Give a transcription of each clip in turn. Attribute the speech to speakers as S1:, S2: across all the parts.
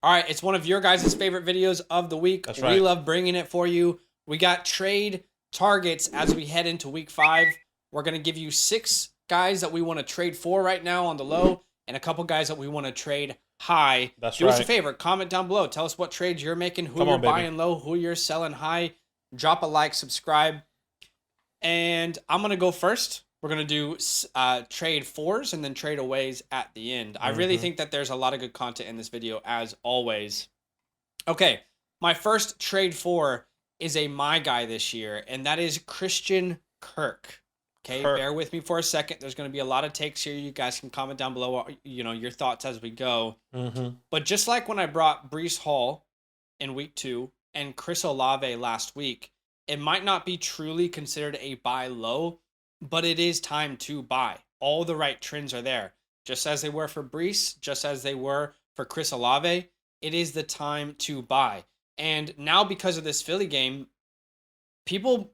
S1: All right, it's one of your guys' favorite videos of the week.
S2: That's
S1: We
S2: right.
S1: love bringing it for you. We got trade targets as we head into week 5. We're going to give you 6 guys that we want to trade for right now on the low and a couple guys that we want to trade high.
S2: That's
S1: Do us a
S2: right.
S1: favor, comment down below. Tell us what trades you're making, who
S2: Come
S1: you're
S2: on, baby.
S1: buying low, who you're selling high. Drop a like, subscribe. And I'm going to go first. We're going to do trade fours and then trade aways at the end. I really think that there's a lot of good content in this video, as always. Okay, my first trade for is a my guy this year, and that is Christian Kirk. Okay, bear with me for a second. There's going to be a lot of takes here. You guys can comment down below, your thoughts as we go. But just like when I brought Breece Hall in week 2 and Chris Olave last week, it might not be truly considered a buy low, but it is time to buy. All the right trends are there. Just as they were for Breece, just as they were for Chris Olave, it is the time to buy. And now because of this Philly game, people,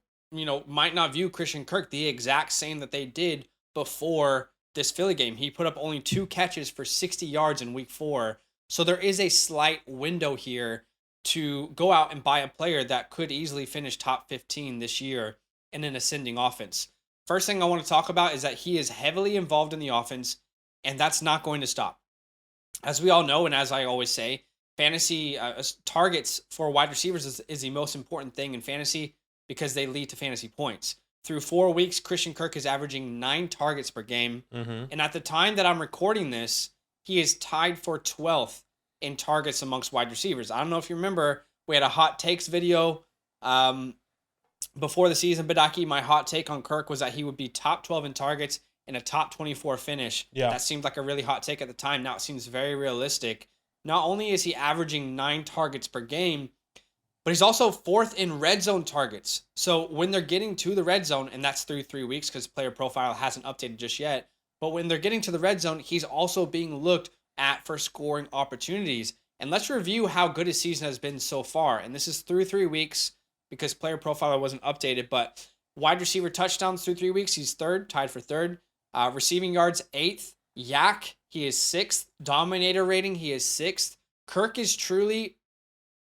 S1: might not view Christian Kirk the exact same that they did before this Philly game. He put up only 2 catches for 60 yards in week 4. So there is a slight window here to go out and buy a player that could easily finish top 15 this year in an ascending offense. First thing I want to talk about is that he is heavily involved in the offense, and that's not going to stop. As we all know, and as I always say, fantasy targets for wide receivers is the most important thing in fantasy because they lead to fantasy points. Through 4 weeks, Christian Kirk is averaging 9 targets per game. And at the time that I'm recording this, he is tied for 12th in targets amongst wide receivers. I don't know if you remember, we had a hot takes video before the season. Badake, my hot take on Kirk was that he would be top 12 in targets and a top 24 finish.
S2: Yeah.
S1: That seemed like a really hot take at the time. Now it seems very realistic. Not only is he averaging 9 targets per game, but he's also 4th in red zone targets. So when they're getting to the red zone, and that's through 3 weeks because player profile hasn't updated just yet, but when they're getting to the red zone, he's also being looked at for scoring opportunities. And let's review how good his season has been so far. And this is through 3 weeks because player profile wasn't updated, but wide receiver touchdowns through 3 weeks, he's 3rd, tied for 3rd. Receiving yards, 8th. Yak, he is 6th. Dominator rating, he is 6th. Kirk is truly,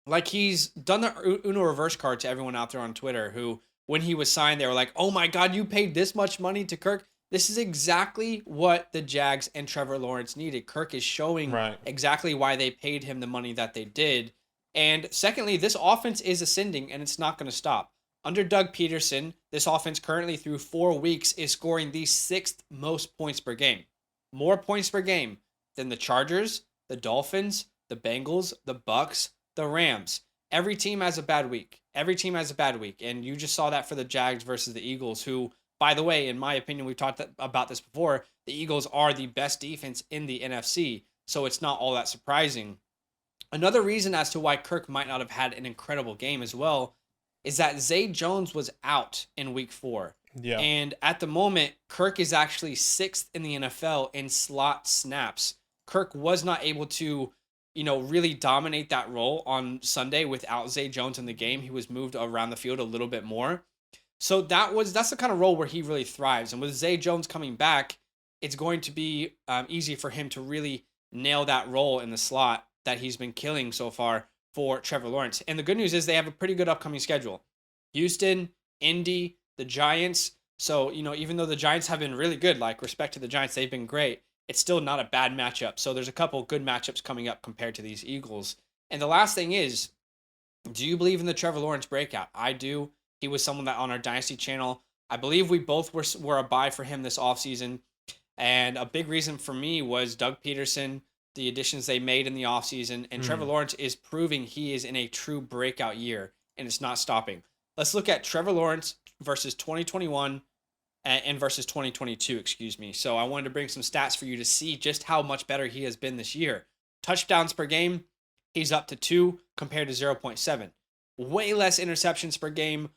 S1: like, he's done the Uno reverse card to everyone out there on Twitter who, when he was signed, they were like, oh my God, you paid this much money to Kirk. This is exactly what the Jags and Trevor Lawrence needed. Kirk is showing exactly why they paid him the money that they did. And secondly, this offense is ascending and it's not going to stop. Under Doug Peterson, this offense currently through 4 weeks is scoring the 6th most points per game. More points per game than the Chargers, the Dolphins, the Bengals, the Bucks, the Rams. Every team has a bad week. Every team has a bad week. And you just saw that for the Jags versus the Eagles, who, by the way, in my opinion, we've talked about this before, the Eagles are the best defense in the NFC. So it's not all that surprising. Another reason as to why Kirk might not have had an incredible game as well is that Zay Jones was out in week 4.
S2: Yeah.
S1: And at the moment, Kirk is actually 6th in the NFL in slot snaps. Kirk was not able to, really dominate that role on Sunday without Zay Jones in the game. He was moved around the field a little bit more. So that's the kind of role where he really thrives. And with Zay Jones coming back, it's going to be easy for him to really nail that role in the slot that he's been killing so far for Trevor Lawrence. And the good news is they have a pretty good upcoming schedule. Houston, Indy, the Giants. So, even though the Giants have been really good, like respect to the Giants, they've been great. It's still not a bad matchup. So there's a couple good matchups coming up compared to these Eagles. And the last thing is, do you believe in the Trevor Lawrence breakout? I do. He was someone that on our Dynasty channel, I believe we both were a buy for him this offseason. And a big reason for me was Doug Peterson, the additions they made in the offseason, and Trevor Lawrence is proving he is in a true breakout year, and it's not stopping. Let's look at Trevor Lawrence versus 2021 and versus 2022, So I wanted to bring some stats for you to see just how much better he has been this year. Touchdowns per game, he's up to 2 compared to 0.7. Way less interceptions per game.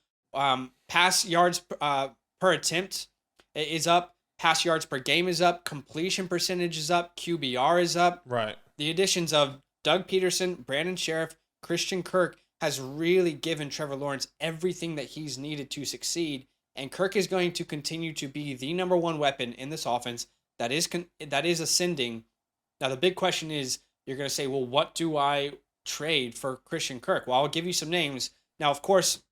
S1: Pass yards per attempt is up. Pass yards per game is up. Completion percentage is up. QBR is up.
S2: Right.
S1: The additions of Doug Peterson, Brandon Sheriff, Christian Kirk has really given Trevor Lawrence everything that he's needed to succeed. And Kirk is going to continue to be the number 1 weapon in this offense that is ascending. Now, the big question is, you're going to say, well, what do I trade for Christian Kirk? Well, I'll give you some names. Now, of course,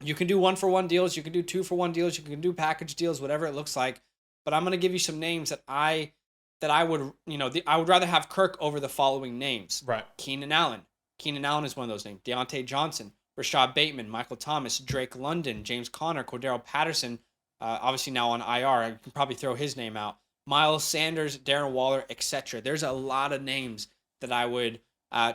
S1: you can do 1-for-1 deals, you can do 2-for-1 deals, you can do package deals, whatever it looks like. But I'm going to give you some names that I would, I would rather have Kirk over the following names.
S2: Right.
S1: Keenan Allen. Keenan Allen is one of those names. Deontay Johnson, Rashad Bateman, Michael Thomas, Drake London, James Conner, Cordero Patterson, obviously now on IR. I can probably throw his name out. Miles Sanders, Darren Waller, etc. There's a lot of names that I would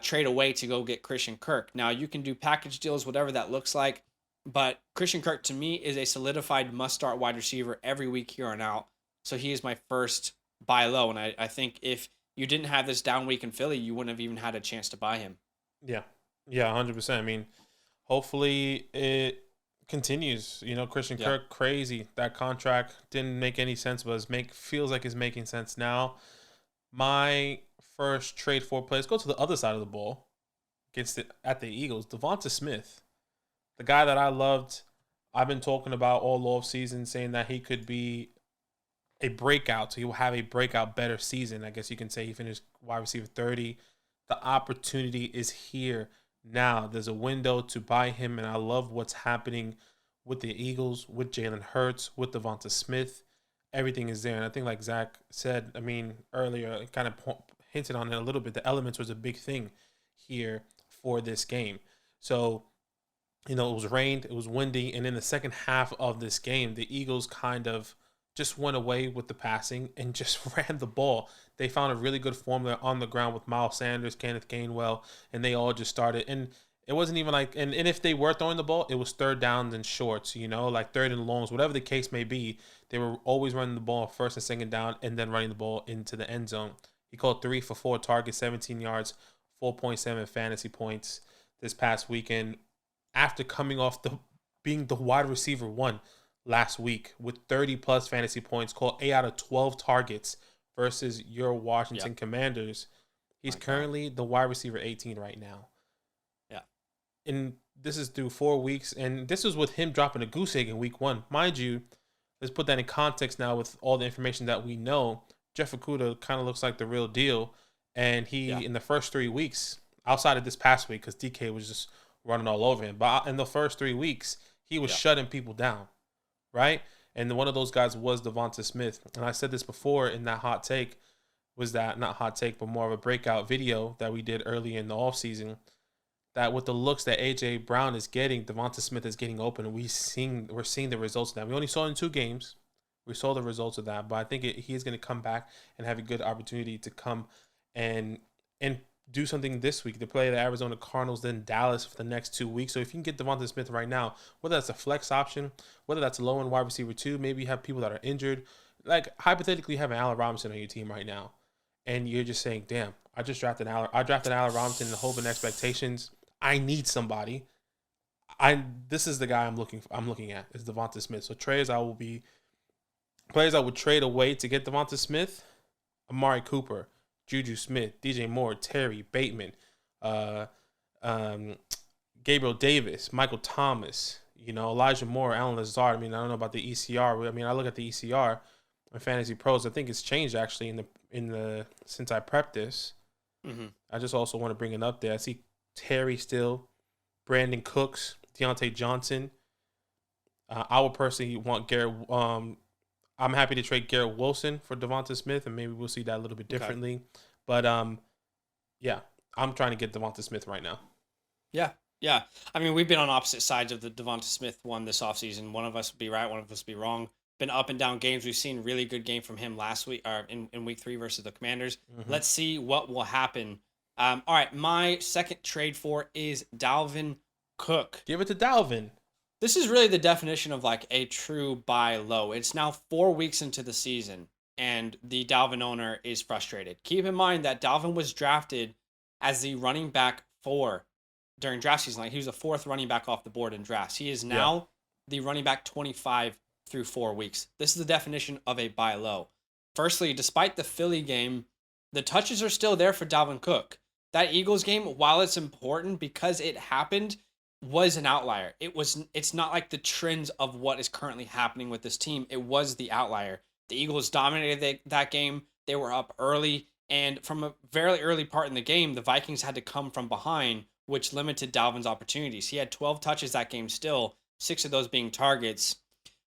S1: trade away to go get Christian Kirk. Now, you can do package deals, whatever that looks like. But Christian Kirk, to me, is a solidified must-start wide receiver every week here on out. So he is my first buy low. And I think if you didn't have this down week in Philly, you wouldn't have even had a chance to buy him.
S2: Yeah. Yeah, 100%. I mean, hopefully it continues. Christian Kirk, crazy. That contract didn't make any sense, but feels like it's making sense now. My first trade for play, let's go to the other side of the ball at the Eagles. DeVonta Smith, the guy that I loved. I've been talking about all off season, saying that he could be a breakout. So he will have a breakout better season. I guess you can say he finished wide receiver 30. The opportunity is here now. There's a window to buy him, and I love what's happening with the Eagles, with Jalen Hurts, with DeVonta Smith. Everything is there. And I think like Zach said, earlier, kind of hinted on it a little bit, the elements was a big thing here for this game. So, it was rained, it was windy, and in the second half of this game, the Eagles kind of just went away with the passing and just ran the ball. They found a really good formula on the ground with Miles Sanders, Kenneth Gainwell, and they all just started. And it wasn't even like, and if they were throwing the ball, it was third downs and shorts, like third and longs, whatever the case may be. They were always running the ball first and second down and then running the ball into the end zone. He called 3 for 4 targets, 17 yards, 4.7 fantasy points this past weekend after coming off being the wide receiver 1 last week with 30-plus fantasy points, called 8 out of 12 targets versus your Washington Commanders. He's currently the wide receiver 18 right now.
S1: Yeah.
S2: And this is through 4 weeks, and this was with him dropping a goose egg in week 1. Mind you, let's put that in context now with all the information that we know. Jeff Okudah kind of looks like the real deal, and he, in the first 3 weeks, outside of this past week, because DK was just running all over him, but in the first 3 weeks, he was shutting people down. Right? And one of those guys was DeVonta Smith. And I said this before in that hot take, was that not hot take, but more of a breakout video that we did early in the offseason, that with the looks that A.J. Brown is getting, DeVonta Smith is getting open. And we're seeing the results of that. We only saw it in 2 games. We saw the results of that. But I think he is going to come back and have a good opportunity to come and do something this week. They play the Arizona Cardinals, then Dallas for the next 2 weeks. So if you can get DeVonta Smith right now, whether that's a flex option, whether that's a low-end wide receiver 2, maybe you have people that are injured. Like, hypothetically, you have an Allen Robinson on your team right now, and you're just saying, damn, I drafted Allen Robinson in the hope and expectations. I need somebody. This is the guy I'm looking at, is DeVonta Smith. So players I would trade away to get DeVonta Smith: Amari Cooper, Juju Smith, DJ Moore, Terry, Bateman, Gabriel Davis, Michael Thomas, Elijah Moore, Alan Lazard. I don't know about the ECR. I look at the ECR on Fantasy Pros. I think it's changed actually in the since I prepped this. Mm-hmm. I just also want to bring it up there. I see Terry still, Brandon Cooks, Deontay Johnson. I would personally want Garrett. I'm happy to trade Garrett Wilson for DeVonta Smith, and maybe we'll see that a little bit differently. Okay. But, I'm trying to get DeVonta Smith right now.
S1: Yeah. We've been on opposite sides of the DeVonta Smith one this offseason. One of us will be right, one of us will be wrong. Been up and down games. We've seen really good game from him last week, or in week 3 versus the Commanders. Mm-hmm. Let's see what will happen. All right, my second trade for is Dalvin Cook.
S2: Give it to Dalvin.
S1: This is really the definition of like a true buy low. It's now 4 weeks into the season, and the Dalvin owner is frustrated. Keep in mind that Dalvin was drafted as the running back 4 during draft season. Like, he was the 4th running back off the board in drafts. He is now the running back 25 through 4 weeks. This is the definition of a buy low. Firstly, despite the Philly game, the touches are still there for Dalvin Cook. That Eagles game, while it's important because it happened, was an outlier. It's not like the trends of what is currently happening with this team. It was the outlier. The Eagles dominated that game. They were up early, And from a very early part in the game, the Vikings had to come from behind, which limited Dalvin's opportunities. He had 12 touches that game still, 6 of those being targets.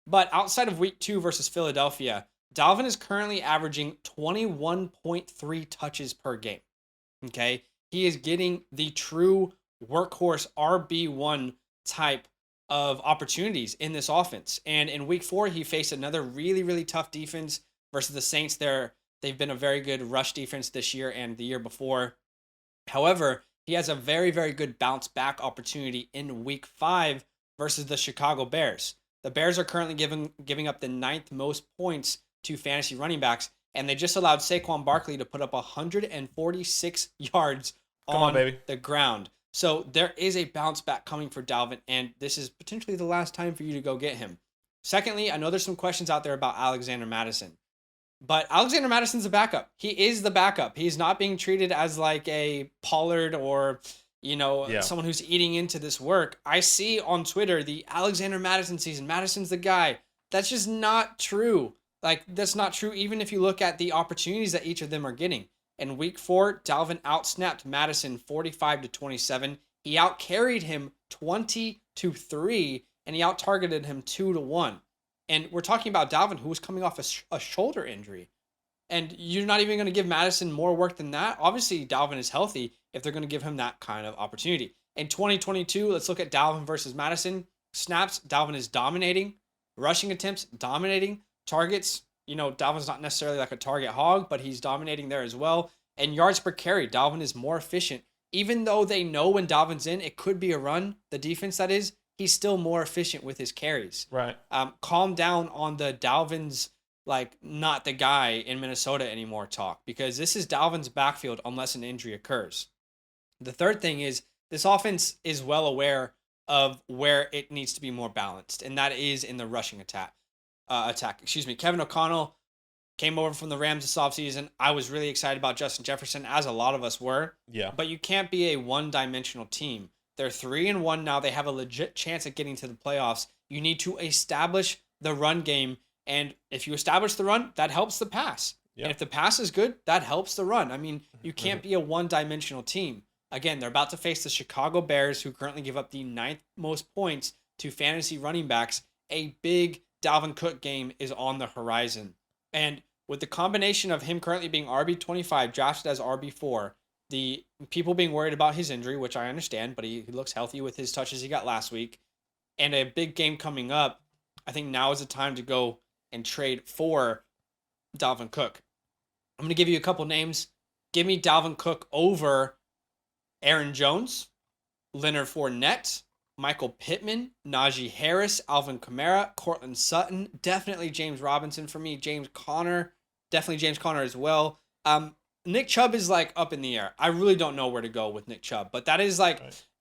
S1: But outside of week 2 versus Philadelphia, Dalvin is currently averaging 21.3 touches per game. Okay. He is getting the true workhorse RB1 type of opportunities in this offense. And in week 4, he faced another really, really tough defense versus the Saints. They've been a very good rush defense this year and the year before. However, he has a very, very good bounce back opportunity in week 5 versus the Chicago Bears. The Bears are currently giving up the 9th most points to fantasy running backs, and they just allowed Saquon Barkley to put up 146 yards on the ground. So there is a bounce back coming for Dalvin, and this is potentially the last time for you to go get him. Secondly, I know there's some questions out there about Alexander Mattison, but Alexander Madison's a backup. He is the backup. He's not being treated as like a Pollard or, someone who's eating into this work. I see on Twitter the Alexander Mattison season. Madison's the guy. That's just not true. Like, that's not true even if you look at the opportunities that each of them are getting. In week 4, Dalvin outsnapped Madison 45-27. He outcarried him 20-3, and he out-targeted him 2-1. And we're talking about Dalvin, who was coming off a shoulder injury. And you're not even going to give Madison more work than that? Obviously, Dalvin is healthy if they're going to give him that kind of opportunity. In 2022, let's look at Dalvin versus Madison. Snaps, Dalvin is dominating. Rushing attempts, dominating. Targets, Dalvin's not necessarily like a target hog, but he's dominating there as well. And yards per carry, Dalvin is more efficient. Even though they know when Dalvin's in, it could be a run, the defense that is, he's still more efficient with his carries.
S2: Right.
S1: Calm down on the Dalvin's, not the guy in Minnesota anymore talk, because this is Dalvin's backfield unless an injury occurs. The third thing is this offense is well aware of where it needs to be more balanced, and that is in the rushing attack. Kevin O'Connell came over from the Rams this offseason. I was really excited about Justin Jefferson, as a lot of us were.
S2: Yeah.
S1: But you can't be a one-dimensional team. They're 3-1 now. They have a legit chance at getting to the playoffs. You need to establish the run game, and if you establish the run, that helps the pass. Yep. And if the pass is good, that helps the run. I mean, you can't be a one-dimensional team. Again, they're about to face the Chicago Bears, who currently give up the 9th most points to fantasy running backs. A big Dalvin Cook game is on the horizon. And with the combination of him currently being RB25, drafted as RB4, the people being worried about his injury, which I understand, but he looks healthy with his touches he got last week, and a big game coming up, I think now is the time to go and trade for Dalvin Cook. I'm going to give you a couple names. Give me Dalvin Cook over Aaron Jones, Leonard Fournette, Michael Pittman, Najee Harris, Alvin Kamara, Cortland Sutton, definitely James Robinson for me, James Conner as well. Nick Chubb is up in the air. I really don't know where to go with Nick Chubb, but that is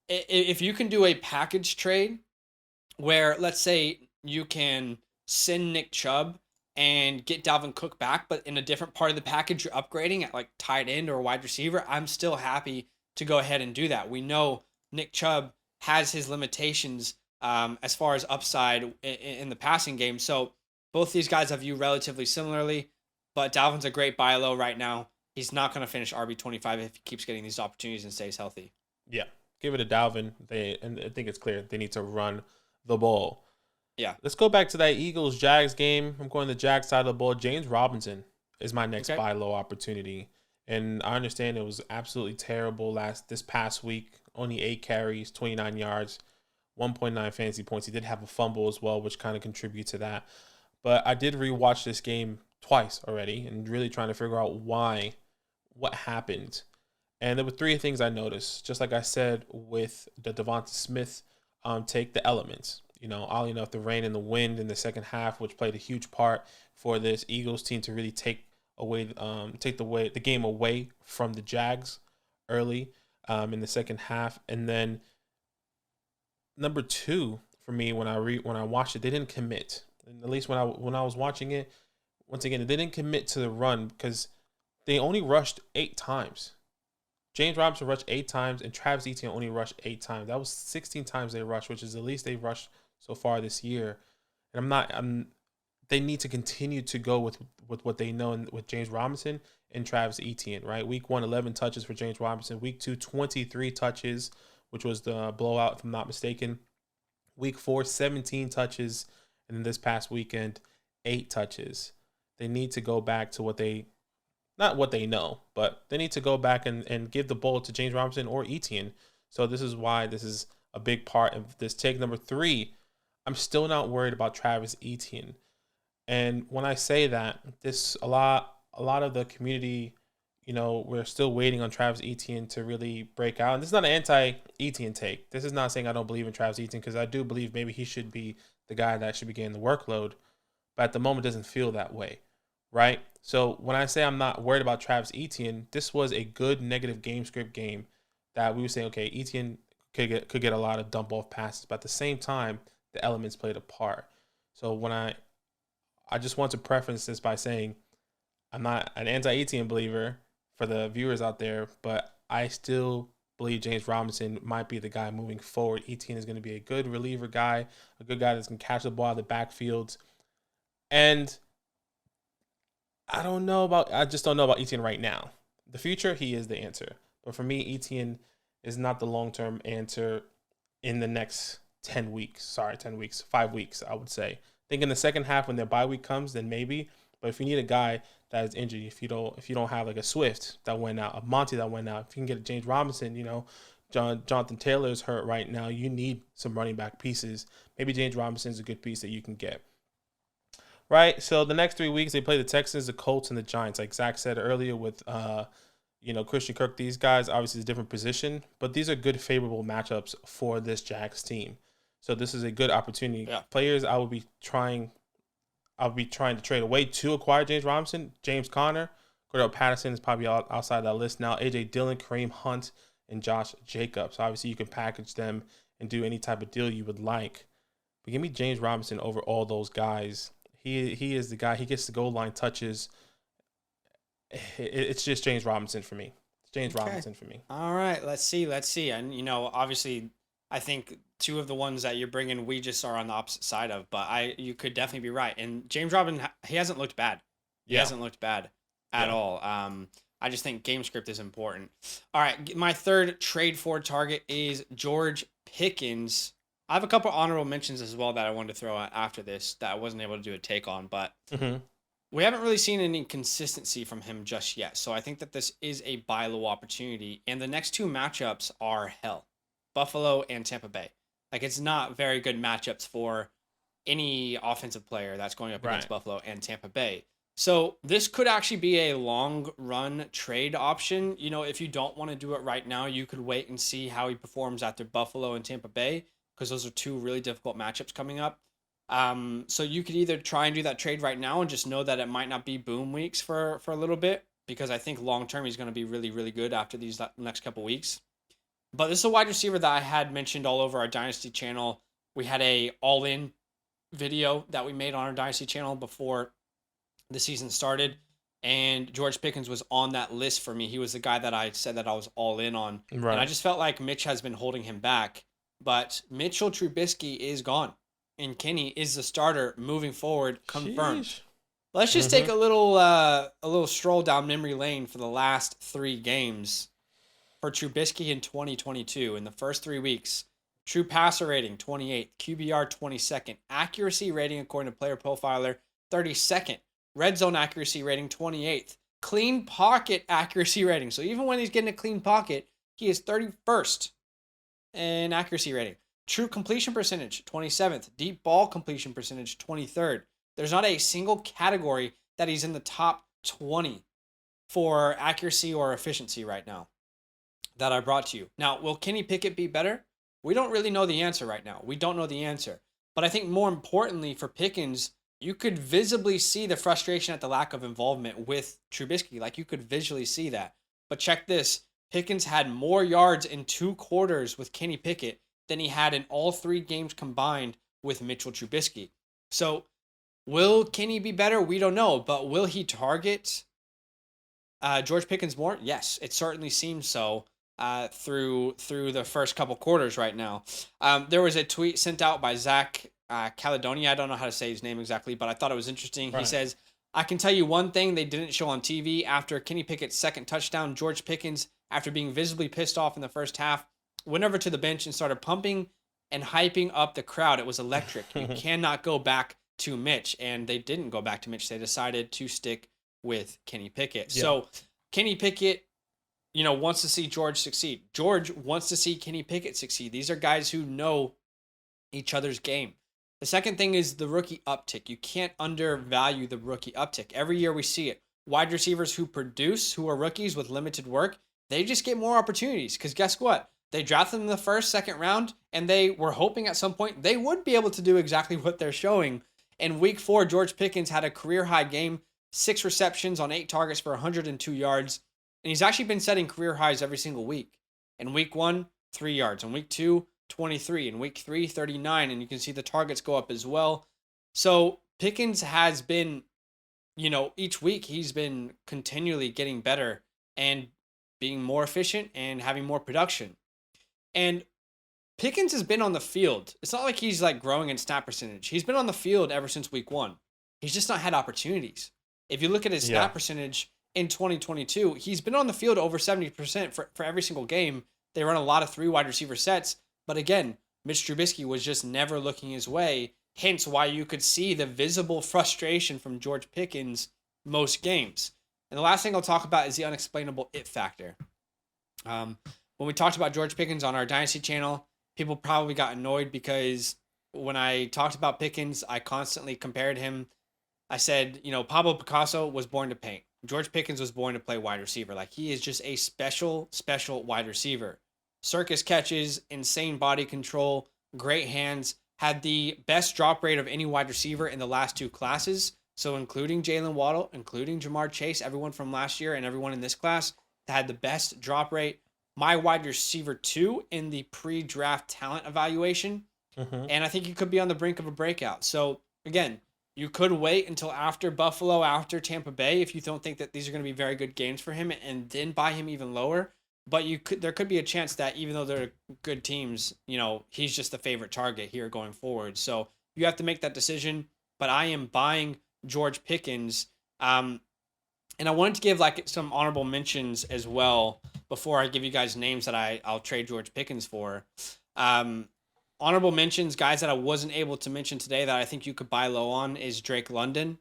S1: if you can do a package trade where, let's say, you can send Nick Chubb and get Dalvin Cook back, but in a different part of the package, you're upgrading at tight end or wide receiver, I'm still happy to go ahead and do that. We know Nick Chubb has his limitations as far as upside in the passing game. So both these guys I view relatively similarly, but Dalvin's a great buy low right now. He's not going to finish RB25 if he keeps getting these opportunities and stays healthy.
S2: Yeah, give it to Dalvin. And I think it's clear they need to run the ball.
S1: Yeah.
S2: Let's go back to that Eagles-Jags game. I'm going to the Jags side of the ball. James Robinson is my next buy low opportunity. And I understand it was absolutely terrible this past week. Only 8 carries, 29 yards, 1.9 fantasy points. He did have a fumble as well, which kind of contributed to that. But I did rewatch this game twice already and really trying to figure out what happened. And there were 3 things I noticed. Just like I said with the DeVonta Smith take, the elements. Oddly enough, the rain and the wind in the second half, which played a huge part for this Eagles team to really take the game away from the Jags early in the second half. And then number 2 for me, when I watched it, they didn't commit. And at least when I was watching it, once again, they didn't commit to the run because they only rushed 8 times. James Robinson rushed 8 times, and Travis Etienne only rushed 8 times. That was 16 times they rushed, which is the least they've rushed so far this year. And they need to continue to go with what they know with James Robinson and Travis Etienne, right? Week 1, 11 touches for James Robinson. Week 2, 23 touches, which was the blowout, if I'm not mistaken. Week 4, 17 touches. And then this past weekend, 8 touches. They need to go back to not what they know, but they need to go back and give the ball to James Robinson or Etienne. So this is why this is a big part of this take. Number 3, I'm still not worried about Travis Etienne. And when I say that, a lot of the community, we're still waiting on Travis Etienne to really break out. And this is not an anti-Etienne take. This is not saying I don't believe in Travis Etienne, because I do believe maybe he should be the guy that should be getting the workload. But at the moment, it doesn't feel that way, right? So when I say I'm not worried about Travis Etienne, this was a good negative game script game that we would say, okay, Etienne could get a lot of dump off passes, but at the same time, the elements played a part. So when I just want to preference this by saying I'm not an anti-Etienne believer for the viewers out there, but I still believe James Robinson might be the guy moving forward. Etienne is going to be a good reliever guy, a good guy that's going to catch the ball out of the backfields. And I just don't know about Etienne right now. The future, he is the answer. But for me, Etienne is not the long-term answer in the next 10 weeks. Sorry, 10 weeks, 5 weeks, I would say. I think in the second half when their bye week comes, then maybe. But if you need a guy that is injured, if you don't have like a Swift that went out, a Monty that went out, if you can get a James Robinson, Jonathan Taylor is hurt right now. You need some running back pieces. Maybe James Robinson is a good piece that you can get. Right, so the next 3 weeks they play the Texans, the Colts, and the Giants. Like Zach said earlier, with Christian Kirk, these guys obviously is a different position, but these are good, favorable matchups for this Jags team. So this is a good opportunity.
S1: Yeah.
S2: Players I will be trying to trade away to acquire James Robinson, James Conner, Cordell Patterson is probably outside that list now. AJ Dillon, Kareem Hunt, and Josh Jacobs. Obviously, you can package them and do any type of deal you would like. But give me James Robinson over all those guys. He is the guy. He gets the goal line touches. It's just James Robinson for me. It's James Robinson for me.
S1: All right, let's see. And obviously, I think 2 of the ones that you're bringing, we just are on the opposite side of. But you could definitely be right. And James Robinson, he hasn't looked bad. He hasn't looked bad at all. I just think game script is important. All right, my third trade for target is George Pickens. I have a couple honorable mentions as well that I wanted to throw out after this that I wasn't able to do a take on, but we haven't really seen any consistency from him just yet. So I think that this is a buy low opportunity. And the next 2 matchups are hell. Buffalo and Tampa Bay. Like, it's not very good matchups for any offensive player that's going up against Buffalo and Tampa Bay. So this could actually be a long run trade option. If you don't want to do it right now, you could wait and see how he performs after Buffalo and Tampa Bay, because those are 2 really difficult matchups coming up. So you could either try and do that trade right now and just know that it might not be boom weeks for a little bit, because I think long term he's going to be really, really good after these next couple weeks. But this is a wide receiver that I had mentioned all over our Dynasty channel. We had a all-in video that we made on our Dynasty channel before the season started, and George Pickens was on that list for me. He was the guy that I said that I was all in on. Right. And I just felt like Mitch has been holding him back. But Mitchell Trubisky is gone, and Kenny is the starter moving forward, confirmed. Sheesh. Let's just take a little stroll down memory lane for the last 3 games for Trubisky in 2022. In the first 3 weeks, true passer rating 28th, QBR 22nd, accuracy rating according to Player Profiler 32nd, red zone accuracy rating 28th, clean pocket accuracy rating. So even when he's getting a clean pocket, he is 31st. And accuracy rating. True completion percentage, 27th. Deep ball completion percentage, 23rd. There's not a single category that he's in the top 20 for accuracy or efficiency right now that I brought to you. Now, will Kenny Pickett be better? We don't really know the answer right now. We don't know the answer. But I think more importantly for Pickens, you could visibly see the frustration at the lack of involvement with Trubisky. Like, you could visually see that. But check this. Pickens had more yards in 2 quarters with Kenny Pickett than he had in all 3 games combined with Mitchell Trubisky. So will Kenny be better? We don't know. But will he target George Pickens more? Yes, it certainly seems so through the first couple quarters right now. There was a tweet sent out by Zach Caledonia. I don't know how to say his name exactly, but I thought it was interesting.
S2: Right.
S1: He says, I can tell you one thing they didn't show on TV. After Kenny Pickett's second touchdown, George Pickens, after being visibly pissed off in the first half, went over to the bench and started pumping and hyping up the crowd. It was electric. You cannot go back to Mitch. And they didn't go back to Mitch. They decided to stick with Kenny Pickett. Yeah. So Kenny Pickett, wants to see George succeed. George wants to see Kenny Pickett succeed. These are guys who know each other's game. The second thing is the rookie uptick. You can't undervalue the rookie uptick. Every year we see it. Wide receivers who produce, who are rookies with limited work, they just get more opportunities. Because guess what? They drafted them in the first, second round, and they were hoping at some point they would be able to do exactly what they're showing. In week 4, George Pickens had a career-high game, 6 receptions on 8 targets for 102 yards. And he's actually been setting career highs every single week. In week 1, 3 yards. In week 2, 23. In week 3, 39. And you can see the targets go up as well. So Pickens has been, each week he's been continually getting better and being more efficient and having more production. And Pickens has been on the field. It's not like he's like growing in snap percentage. He's been on the field ever since week 1. He's just not had opportunities. If you look at his snap percentage in 2022, he's been on the field over 70% for every single game. They run a lot of 3 wide receiver sets. But again, Mitch Trubisky was just never looking his way. Hence why you could see the visible frustration from George Pickens most games. And the last thing I'll talk about is the unexplainable it factor. When we talked about George Pickens on our Dynasty channel, people probably got annoyed because when I talked about Pickens, I constantly compared him. I said, Pablo Picasso was born to paint. George Pickens was born to play wide receiver. Like, he is just a special wide receiver. Circus catches, insane body control, great hands, had the best drop rate of any wide receiver in the last 2 classes. So including Jalen Waddle, including Jamar Chase, everyone from last year and everyone in this class had the best drop rate. My wide receiver 2 in the pre-draft talent evaluation. And I think he could be on the brink of a breakout. So again, you could wait until after Buffalo, after Tampa Bay, if you don't think that these are going to be very good games for him, and then buy him even lower. But there could be a chance that even though they're good teams, he's just the favorite target here going forward. So you have to make that decision. But I am buying George Pickens. And I wanted to give some honorable mentions as well before I give you guys names that I'll trade George Pickens for. Honorable mentions, guys that I wasn't able to mention today that I think you could buy low on is Drake London.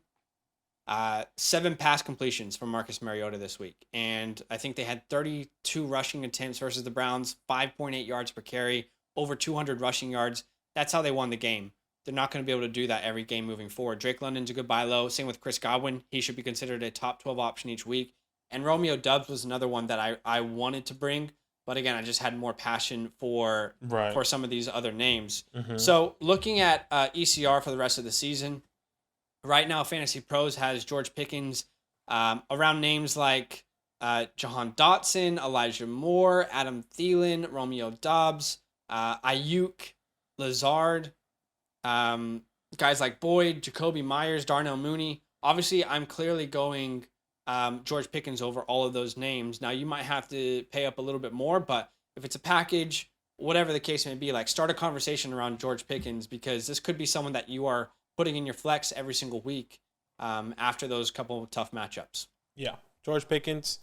S1: 7 pass completions from Marcus Mariota this week. And I think they had 32 rushing attempts versus the Browns, 5.8 yards per carry, over 200 rushing yards. That's how they won the game. They're not going to be able to do that every game moving forward. Drake London's a good buy low. Same with Chris Godwin. He should be considered a top 12 option each week. And Romeo Doubs was another one that I wanted to bring. But again, I just had more passion for some of these other names. So looking at ECR for the rest of the season, right now, Fantasy Pros has George Pickens around names like Jahan Dotson, Elijah Moore, Adam Thielen, Romeo Doubs, Ayuk, Lazard, guys like Boyd, Jacoby Myers, Darnell Mooney. Obviously, I'm clearly going George Pickens over all of those names. Now, you might have to pay up a little bit more, but if it's a package, whatever the case may be, start a conversation around George Pickens, because this could be someone that you are putting in your flex every single week after those couple of tough matchups.
S2: Yeah. George Pickens.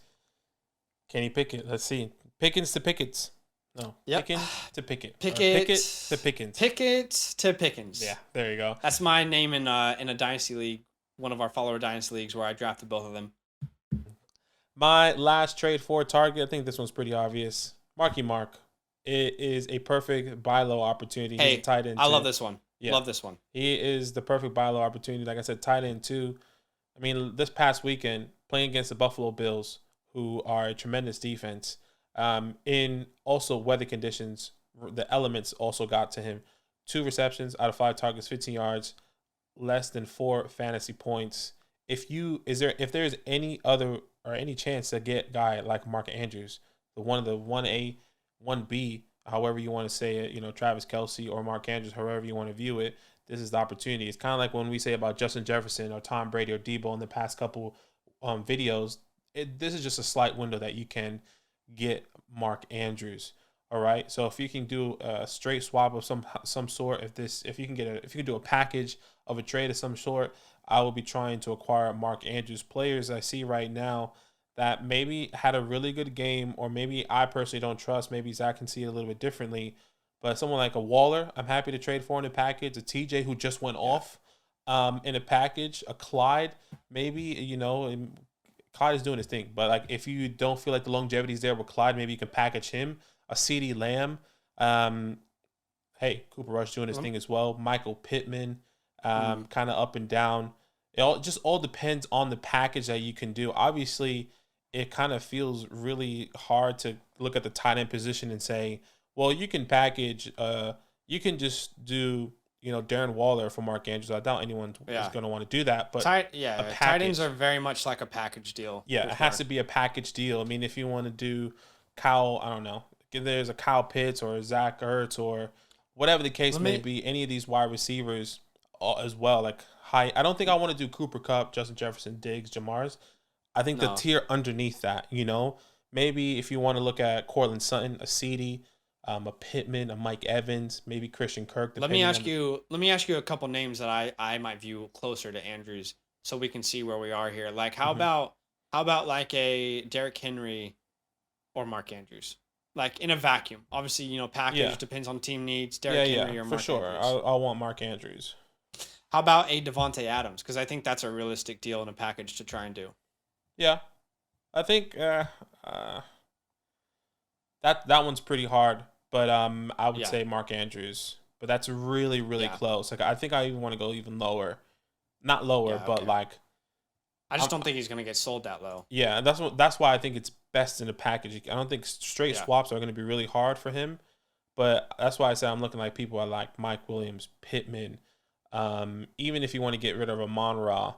S2: Kenny Pickett. Let's see. Pickens to Pickets. No.
S1: Yep.
S2: Pickens to Pickett.
S1: Pickett
S2: to Pickens.
S1: Pickett to Pickens.
S2: Yeah, there you go.
S1: That's my name in a Dynasty League, one of our follower Dynasty Leagues where I drafted both of them.
S2: My last trade for target, I think this one's pretty obvious. Marky Mark. It is a perfect buy low opportunity.
S1: Hey,
S2: he's a tight end
S1: I
S2: too.
S1: love this one.
S2: Yeah.
S1: Love this one.
S2: He is the perfect buy low opportunity. Like I said, tight end too. I mean, this past weekend, playing against the Buffalo Bills, who are a tremendous defense, in also weather conditions, the elements also got to him. 2 receptions out of 5 targets, 15 yards, less than 4 fantasy points. If there's any other or any chance to get a guy like Mark Andrews, the 1A, 1B, however you want to say it, Travis Kelce or Mark Andrews, however you want to view it, this is the opportunity. It's kind of like when we say about Justin Jefferson or Tom Brady or Debo in the past couple videos. This is just a slight window that you can get Mark Andrews. All right. So if you can do a straight swap of some sort, if you can do a package of a trade of some sort, I will be trying to acquire Mark Andrews. Players I see right now that maybe had a really good game, or maybe I personally don't trust. Maybe Zach can see it a little bit differently. But someone like a Waller, I'm happy to trade for in a package. A TJ who just went off in a package. A Clyde, maybe, and Clyde is doing his thing. But like if you don't feel like the longevity is there with Clyde, maybe you can package him. A CeeDee Lamb. Hey, Cooper Rush doing his thing as well. Michael Pittman, kind of up and down. It all depends on the package that you can do. Obviously, it kind of feels really hard to look at the tight end position and say, well, you can package, you can just do, Darren Waller for Mark Andrews. I doubt anyone is going to want to do that. But
S1: tight ends are very much like a package deal.
S2: Yeah, it has to be a package deal. I mean, if you want to do Kyle, I don't know, there's a Kyle Pitts or a Zach Ertz or whatever the case may be, any of these wide receivers as well. Like I don't think I want to do Cooper Kupp, Justin Jefferson, Diggs, Jamars. I think the tier underneath that, maybe if you want to look at Cortland Sutton, a CeeDee, a Pittman, a Mike Evans, maybe Christian Kirk.
S1: Let me ask you a couple names that I might view closer to Andrews, so we can see where we are here. Like how about like a Derrick Henry or Mark Andrews? Like in a vacuum. Obviously, package depends on team needs. Derrick Henry or Mark
S2: for sure.
S1: Andrews.
S2: I want Mark Andrews.
S1: How about a Devonta Adams? Because I think that's a realistic deal in a package to try and do.
S2: Yeah, I think that one's pretty hard, but I would say Mark Andrews. But that's really, really close. Like I think I even want to go even lower, not lower, but like.
S1: I just don't think he's gonna get sold that low.
S2: Yeah, that's why I think it's best in a package. I don't think straight swaps are going to be really hard for him, but that's why I say I'm looking like people are like Mike Williams, Pittman. Even if you want to get rid of a Amon-Ra,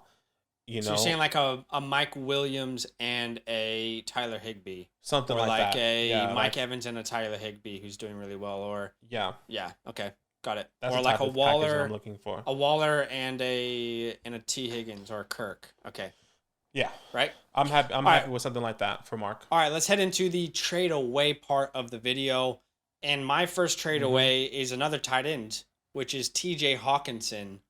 S1: So you're saying like a Mike Williams and a Tyler Higbee,
S2: something
S1: or
S2: like that.
S1: a Mike Evans and a Tyler Higbee who's doing really well, or okay, got it.
S2: That's
S1: or like a Waller,
S2: I'm looking for
S1: a Waller and a T Higgins or a Kirk. Okay.
S2: Yeah.
S1: Right?
S2: I'm happy with something like that for Mark.
S1: All right, let's head into the trade away part of the video. And my first trade away is another tight end, which is TJ Hawkinson.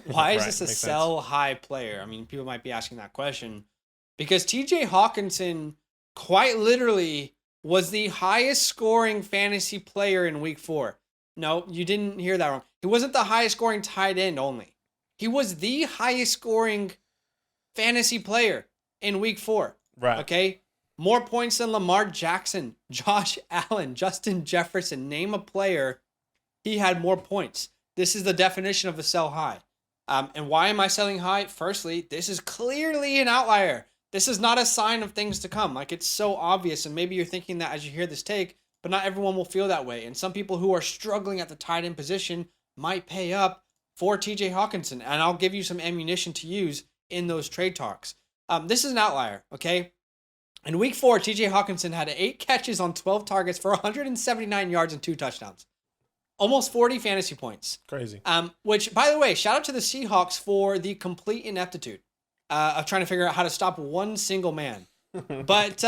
S1: Why is this a sell high player? I mean, people might be asking that question. Because TJ Hawkinson quite literally was the highest scoring fantasy player in week 4. No, you didn't hear that wrong. He wasn't the highest scoring tight end only. He was the highest scoring fantasy player in week 4.
S2: Right.
S1: Okay. More points than Lamar Jackson, Josh Allen, Justin Jefferson. Name a player. He had more points. This is the definition of a sell high. And why am I selling high? Firstly, this is clearly an outlier. This is not a sign of things to come. Like, it's so obvious. And maybe you're thinking that as you hear this take, but not everyone will feel that way. And some people who are struggling at the tight end position might pay up for TJ Hawkinson. And I'll give you some ammunition to use in those trade talks. This is an outlier, okay? In week 4, TJ Hawkinson had 8 catches on 12 targets for 179 yards and 2 touchdowns. Almost 40 fantasy points.
S2: Crazy.
S1: Which, by the way, shout out to the Seahawks for the complete ineptitude of trying to figure out how to stop one single man. But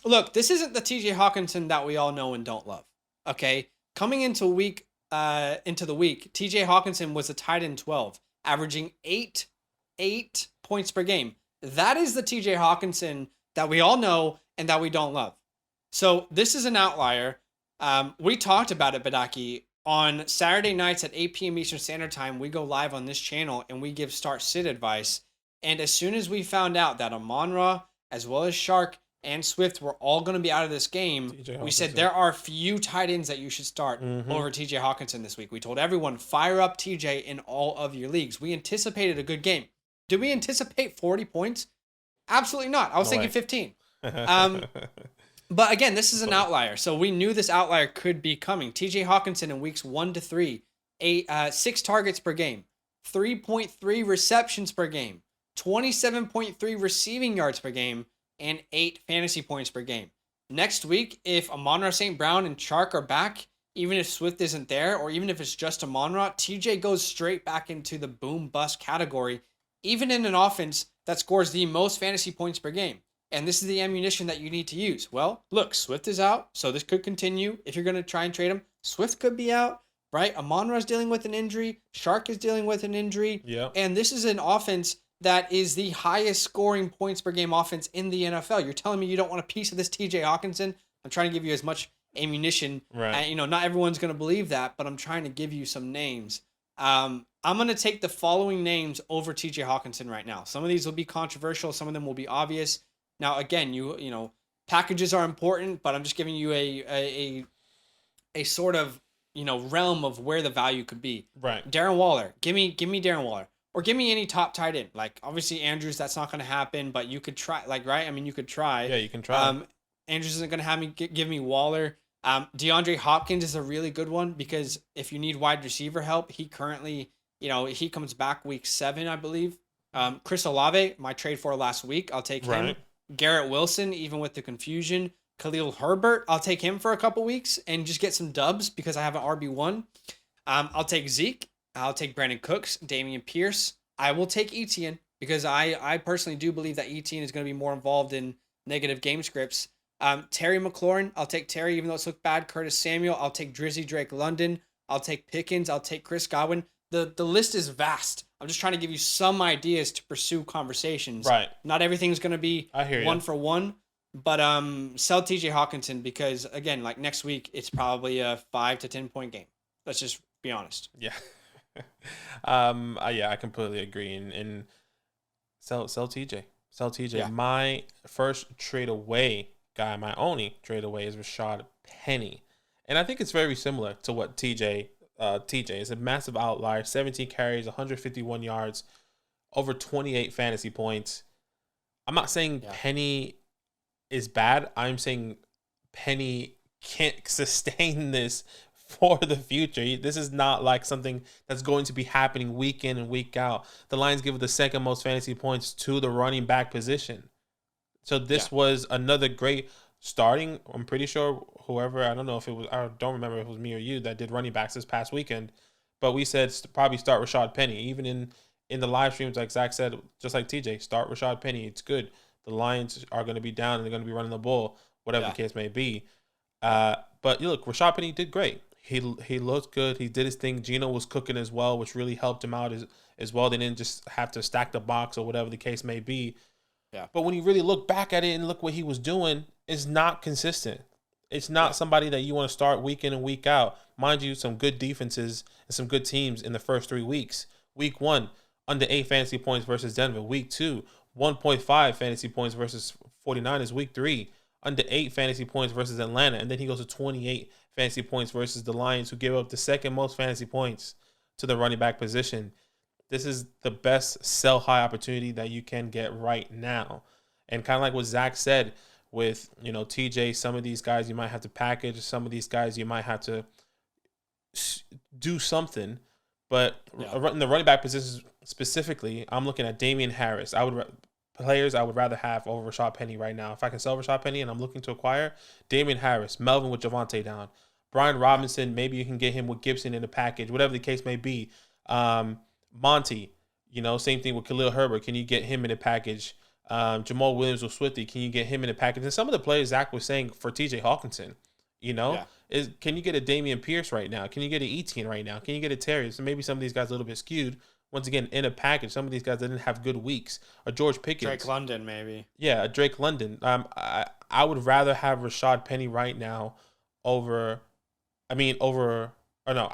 S1: look, this isn't the TJ Hawkinson that we all know and don't love, okay? Coming into the week, TJ Hawkinson was a tight end 12, averaging 8 points per game. That is the TJ Hawkinson that we all know and that we don't love. So this is an outlier. We talked about it, Badake. On Saturday nights at 8 p.m. Eastern Standard Time, we go live on this channel and we give start-sit advice. And as soon as we found out that Amon-Ra, as well as Shark and Swift were all going to be out of this game, we said there are few tight ends that you should start over TJ Hawkinson this week. We told everyone, fire up TJ in all of your leagues. We anticipated a good game. Did we anticipate 40 points? Absolutely not. I was thinking 15. But again, this is an outlier. So we knew this outlier could be coming. TJ Hawkinson in weeks 1 to 3, 6 targets per game, 3.3 receptions per game, 27.3 receiving yards per game, and 8 fantasy points per game. Next week, if Amon-Ra St. Brown and Chark are back, even if Swift isn't there, or even if it's just Amon-Ra, TJ goes straight back into the boom-bust category, even in an offense that scores the most fantasy points per game. and this is the ammunition that you need to use. Well, look, Swift is out, so this could continue. If you're going to try and trade him, Swift could be out, right? Amon-Ra's dealing with an injury. Shark is dealing with an injury.
S2: Yeah.
S1: And this is an offense that is the highest scoring points per game offense in the NFL. You're telling me you don't want a piece of this TJ Hawkinson? I'm trying to give you as much ammunition.
S2: Right.
S1: And, not everyone's going to believe that, but I'm trying to give you some names. I'm going to take the following names over TJ Hawkinson right now. Some of these will be controversial. Some of them will be obvious. Now, again, packages are important, but I'm just giving you a sort of, realm of where the value could be.
S2: Right.
S1: Darren Waller. Give me Darren Waller. Or give me any top tight end. Like, obviously, Andrews, that's not going to happen, but you could try. Like, right? I mean, you could try.
S2: Yeah, you can try.
S1: Andrews isn't going to have me give me Waller. DeAndre Hopkins is a really good one because if you need wide receiver help, he currently, he comes back week 7, I believe. Chris Olave, my trade for last week, I'll take him. Garrett Wilson, even with the confusion. Khalil Herbert, I'll take him for a couple weeks and just get some dubs because I have an RB1. I'll take Zeke. I'll take Brandon Cooks, Damian Pierce. I will take Etienne because I personally do believe that Etienne is going to be more involved in negative game scripts. Terry McLaurin, I'll take Terry even though it's looked bad. Curtis Samuel, I'll take Drizzy Drake London. I'll take Pickens. I'll take Chris Godwin. The list is vast. I'm just trying to give you some ideas to pursue conversations.
S2: Right.
S1: Not everything's going to be one
S2: you.
S1: for one. But sell TJ Hawkinson because, again, like next week, it's probably a 5 to 10 point game. Let's just be honest.
S2: Yeah. Yeah, I completely agree. And sell TJ. Sell TJ. Yeah. My first trade away guy, my only trade away is Rashad Penny. And I think it's very similar to what TJ is a massive outlier. 17 carries, 151 yards, over 28 fantasy points. I'm not saying Penny is bad. I'm saying Penny can't sustain this for the future. This is not like something that's going to be happening week in and week out. The Lions give the second most fantasy points to the running back position. So this was another great starting. I'm pretty sure whoever, I don't remember if it was me or you that did running backs this past weekend, but we said probably start Rashad Penny. Even in the live streams, like Zach said, just like TJ, start Rashad Penny. It's good. The Lions are going to be down and they're going to be running the ball, whatever the case may be. But look, Rashad Penny did great. He looked good. He did his thing. Gino was cooking as well, which really helped him out as well. They didn't just have to stack the box or whatever the case may be. Yeah. But when you really look back at it and look what he was doing, it's not consistent. It's not somebody that you want to start week in and week out. Mind you, some good defenses and some good teams in the first 3 weeks. Week 1, under 8 fantasy points versus Denver. Week 2, 1.5 fantasy points versus 49ers. Week 3, under 8 fantasy points versus Atlanta. And then he goes to 28 fantasy points versus the Lions, who give up the second most fantasy points to the running back position. This is the best sell high opportunity that you can get right now. And kind of like what Zach said with, TJ, some of these guys you might have to package. Some of these guys you might have to do something. But in the running back position specifically, I'm looking at Damian Harris. I would rather have over Rashad Penny right now. If I can sell Rashad Penny and I'm looking to acquire, Damian Harris, Melvin with Javonte down, Brian Robinson, maybe you can get him with Gibson in the package, whatever the case may be. Monty, same thing with Khalil Herbert. Can you get him in a package? Jamal Williams or Swifty, can you get him in a package? And some of the players Zach was saying for TJ Hawkinson, can you get a Damian Pierce right now? Can you get an Etienne right now? Can you get a Terry? So maybe some of these guys a little bit skewed. Once again, in a package, some of these guys didn't have good weeks. Or George Pickens.
S1: Drake London, maybe.
S2: Yeah, Drake London. I would rather have Rashad Penny right now I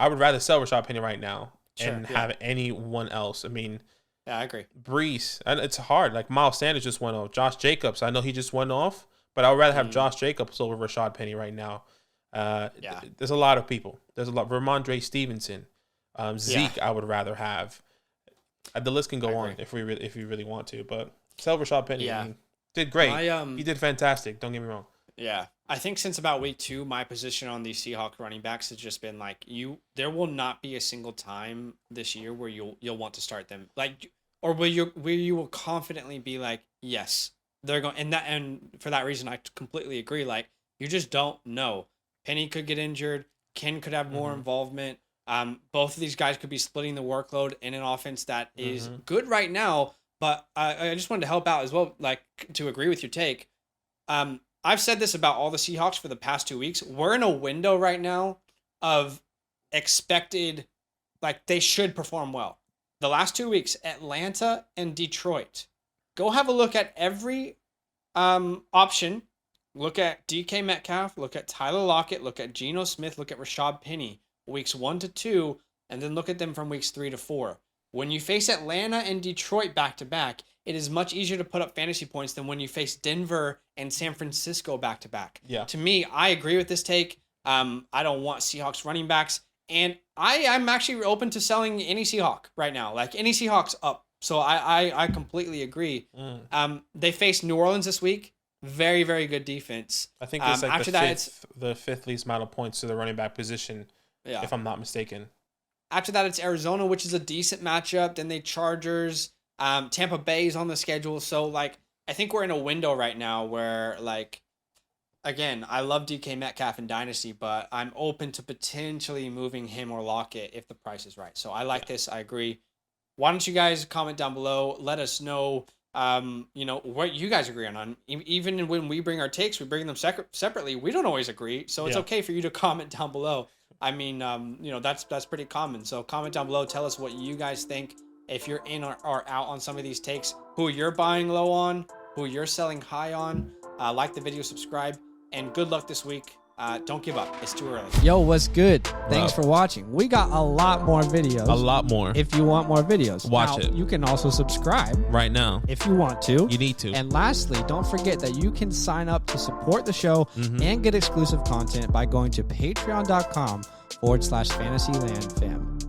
S2: would rather sell Rashad Penny right now and have anyone else.
S1: Yeah, I agree.
S2: Brees, and it's hard. Like Miles Sanders just went off. Josh Jacobs, I know he just went off, but I would rather have Josh Jacobs over Rashad Penny right now. There's a lot of people. There's a lot. Ramondre Stevenson, Zeke, I would rather have. The list can go on if we really want to, but sell Rashad Penny. Did great. He did fantastic. Don't get me wrong.
S1: Yeah, I think since about week 2, my position on these Seahawks running backs has just been like there will not be a single time this year where you'll want to start them, or where you will confidently be like, yes, they're going. And for that reason, I completely agree. Like, you just don't know. Penny could get injured. Ken could have more involvement. Both of these guys could be splitting the workload in an offense that is good right now. But I just wanted to help out as well, like to agree with your take. I've said this about all the Seahawks for the past 2 weeks. We're in a window right now of expected, like they should perform well. The last 2 weeks, Atlanta and Detroit. Go have a look at every option. Look at DK Metcalf, look at Tyler Lockett, look at Geno Smith, look at Rashad Penny, weeks 1 to 2, and then look at them from weeks 3 to 4. When you face Atlanta and Detroit back-to-back, it is much easier to put up fantasy points than when you face Denver and San Francisco back-to-back.
S2: Yeah.
S1: To me, I agree with this take. I don't want Seahawks running backs, and I'm actually open to selling any Seahawk right now. Like, any Seahawks up. So I completely agree. They face New Orleans this week. Very, very good defense.
S2: I think it's like the fifth least amount of points to the running back position, if I'm not mistaken.
S1: After that, it's Arizona, which is a decent matchup. Then they Chargers. Tampa Bay is on the schedule. So, like, I think we're in a window right now where, like, again, I love DK Metcalf in Dynasty, but I'm open to potentially moving him or Lockett if the price is right. So I like this. I agree. Why don't you guys comment down below? Let us know, what you guys agree on. Even when we bring our takes, we bring them separately. We don't always agree. So it's okay for you to comment down below. I mean, that's pretty common. So comment down below. Tell us what you guys think. If you're in or out on some of these takes, who you're buying low on, who you're selling high on. Like the video, subscribe, and good luck this week. Don't give up. It's too early.
S3: Yo, what's good? Thanks for watching. We got a lot more videos.
S4: A lot more.
S3: If you want more videos.
S4: Watch it.
S3: You can also subscribe.
S4: Right now.
S3: If you want to.
S4: You need to.
S3: And lastly, don't forget that you can sign up to support the show and get exclusive content by going to patreon.com/FantasyLand fam.